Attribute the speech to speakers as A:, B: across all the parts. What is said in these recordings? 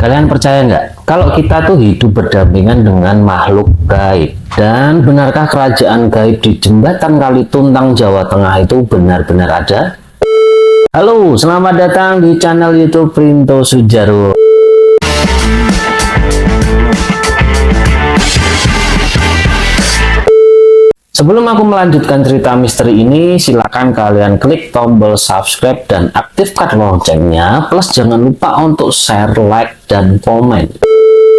A: Kalian percaya nggak kalau kita tuh hidup berdampingan dengan makhluk gaib? Dan benarkah kerajaan gaib di Jembatan Kalituntang, Jawa Tengah itu benar-benar ada? Halo, selamat datang di channel YouTube Printo Sudjarwo. Sebelum aku melanjutkan cerita misteri ini, silakan kalian klik tombol subscribe dan aktifkan loncengnya, plus jangan lupa untuk share, like, dan komen.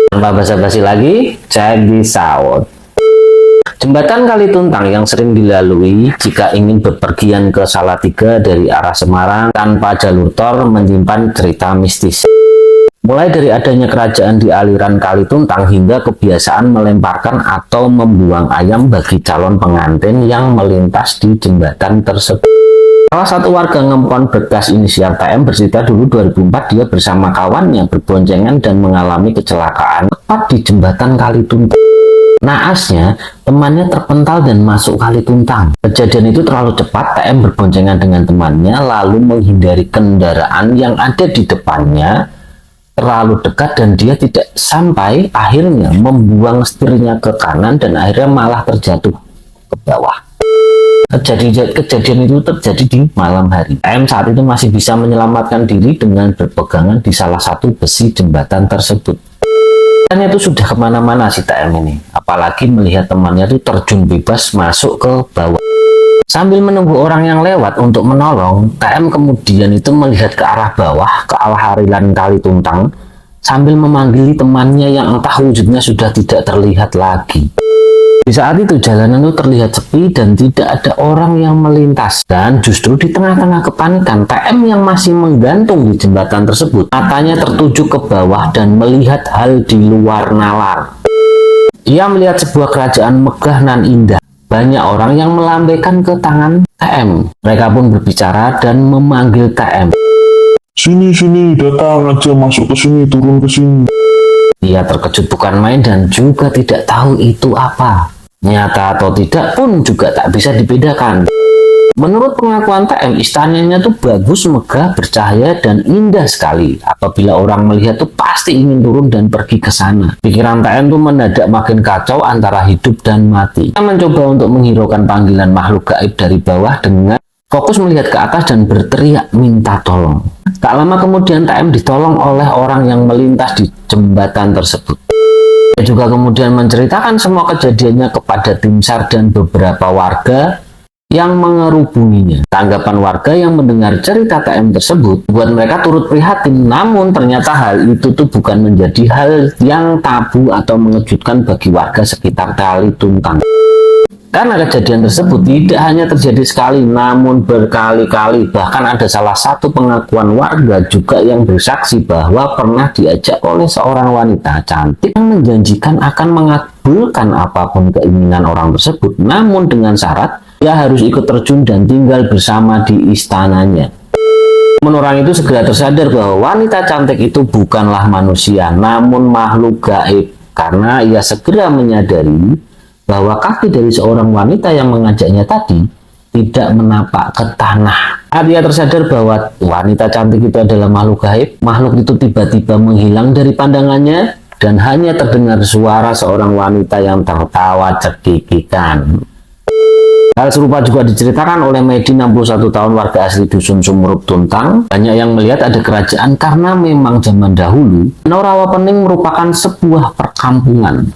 A: Tanpa basa-basi lagi, check this out. Jembatan Kalituntang yang sering dilalui jika ingin bepergian ke Salatiga dari arah Semarang tanpa jalur tol menyimpan cerita mistis. Mulai dari adanya kerajaan di aliran Kalituntang hingga kebiasaan melemparkan atau membuang ayam bagi calon pengantin yang melintas di jembatan tersebut. Salah satu warga Ngempon Bekas inisial TM bercerita dulu 2004 dia bersama kawannya berboncengan dan mengalami kecelakaan tepat di jembatan Kalituntang. Naasnya, temannya terpental dan masuk Kalituntang. Kejadian itu terlalu cepat, TM berboncengan dengan temannya lalu menghindari kendaraan yang ada di depannya terlalu dekat dan dia tidak sampai akhirnya membuang setirnya ke kanan dan akhirnya malah terjatuh ke bawah. Kejadian itu terjadi di malam hari. TM saat itu masih bisa menyelamatkan diri dengan berpegangan di salah satu besi jembatan tersebut. Temannya itu sudah kemana-mana si TM ini, apalagi melihat temannya itu terjun bebas masuk ke bawah. Sambil menunggu orang yang lewat untuk menolong, TM kemudian itu melihat ke arah bawah, ke arah aliran Kalituntang, sambil memanggili temannya yang entah wujudnya sudah tidak terlihat lagi. Di saat itu jalanan itu terlihat sepi dan tidak ada orang yang melintas. Dan justru di tengah-tengah kepanikan, TM yang masih menggantung di jembatan tersebut, matanya tertuju ke bawah dan melihat hal di luar nalar. Ia melihat sebuah kerajaan megah nan indah. Banyak orang yang melambaikan ke tangan TM. Mereka pun berbicara dan memanggil TM.
B: Sini, datang aja, masuk ke sini, turun ke sini.
A: Dia terkejut bukan main dan juga tidak tahu itu apa. Nyata atau tidak pun juga tak bisa dibedakan. Menurut pengakuan TM, istananya tuh bagus, megah, bercahaya, dan indah sekali. Apabila orang melihat tuh pasti ingin turun dan pergi ke sana. Pikiran TM tuh mendadak makin kacau antara hidup dan mati. Dia mencoba untuk menghiraukan panggilan makhluk gaib dari bawah dengan fokus melihat ke atas dan berteriak minta tolong. Tak lama kemudian TM ditolong oleh orang yang melintas di jembatan tersebut. Dia juga kemudian menceritakan semua kejadiannya kepada tim SAR dan beberapa warga yang mengerubunginya. Tanggapan warga yang mendengar cerita TM tersebut buat mereka turut prihatin, namun ternyata hal itu tuh bukan menjadi hal yang tabu atau mengejutkan bagi warga sekitar Kalituntang. Karena kejadian tersebut tidak hanya terjadi sekali, namun berkali-kali. Bahkan ada salah satu pengakuan warga juga yang bersaksi bahwa pernah diajak oleh seorang wanita cantik yang menjanjikan akan mengabulkan apapun keinginan orang tersebut, namun dengan syarat dia harus ikut terjun dan tinggal bersama di istananya. Orang itu segera tersadar bahwa wanita cantik itu bukanlah manusia, namun makhluk gaib. Karena ia segera menyadari bahwa kaki dari seorang wanita yang mengajaknya tadi tidak menapak ke tanah. Ia tersadar bahwa wanita cantik itu adalah makhluk gaib. Makhluk itu tiba-tiba menghilang dari pandangannya dan hanya terdengar suara seorang wanita yang tertawa cekikikan. Hal serupa juga diceritakan oleh Medi, 61 tahun, warga asli Dusun Sumurup Tuntang. Banyak yang melihat ada kerajaan karena memang zaman dahulu Rawapening merupakan sebuah perkampungan.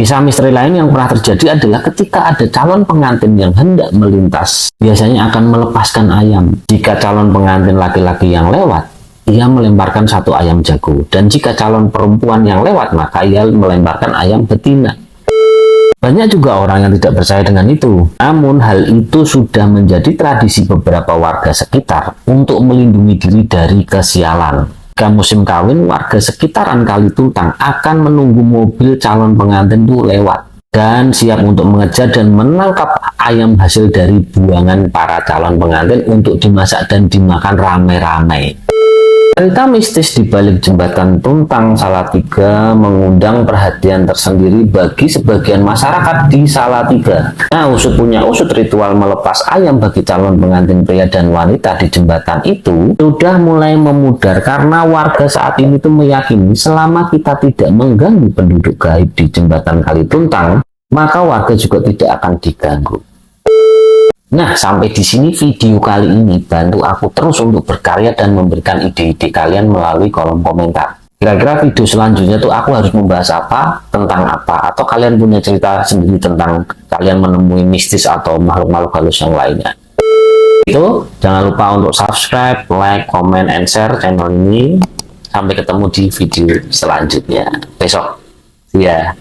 A: Kisah misteri lain yang pernah terjadi adalah ketika ada calon pengantin yang hendak melintas, biasanya akan melepaskan ayam. Jika calon pengantin laki-laki yang lewat, ia melemparkan satu ayam jago. Dan jika calon perempuan yang lewat, maka ia melemparkan ayam betina. Banyak juga orang yang tidak percaya dengan itu. Namun hal itu sudah menjadi tradisi beberapa warga sekitar untuk melindungi diri dari kesialan. Jika musim kawin, warga sekitaran Kalituntang akan menunggu mobil calon pengantin itu lewat dan siap untuk mengejar dan menangkap ayam hasil dari buangan para calon pengantin untuk dimasak dan dimakan rame-rame. Cerita mistis di balik jembatan Tuntang Salatiga mengundang perhatian tersendiri bagi sebagian masyarakat di Salatiga. Nah, usut punya usut, ritual melepas ayam bagi calon pengantin pria dan wanita di jembatan itu sudah mulai memudar karena warga saat ini tuh meyakini selama kita tidak mengganggu penduduk gaib di jembatan Kalituntang, maka warga juga tidak akan diganggu. Nah, sampai di sini video kali ini. Bantu aku terus untuk berkarya dan memberikan ide-ide kalian melalui kolom komentar. Kira-kira video selanjutnya tuh aku harus membahas apa, tentang apa, atau kalian punya cerita sendiri tentang kalian menemui mistis atau makhluk-makhluk halus yang lainnya. Itu, jangan lupa untuk subscribe, like, comment, and share channel ini. Sampai ketemu di video selanjutnya besok. See ya.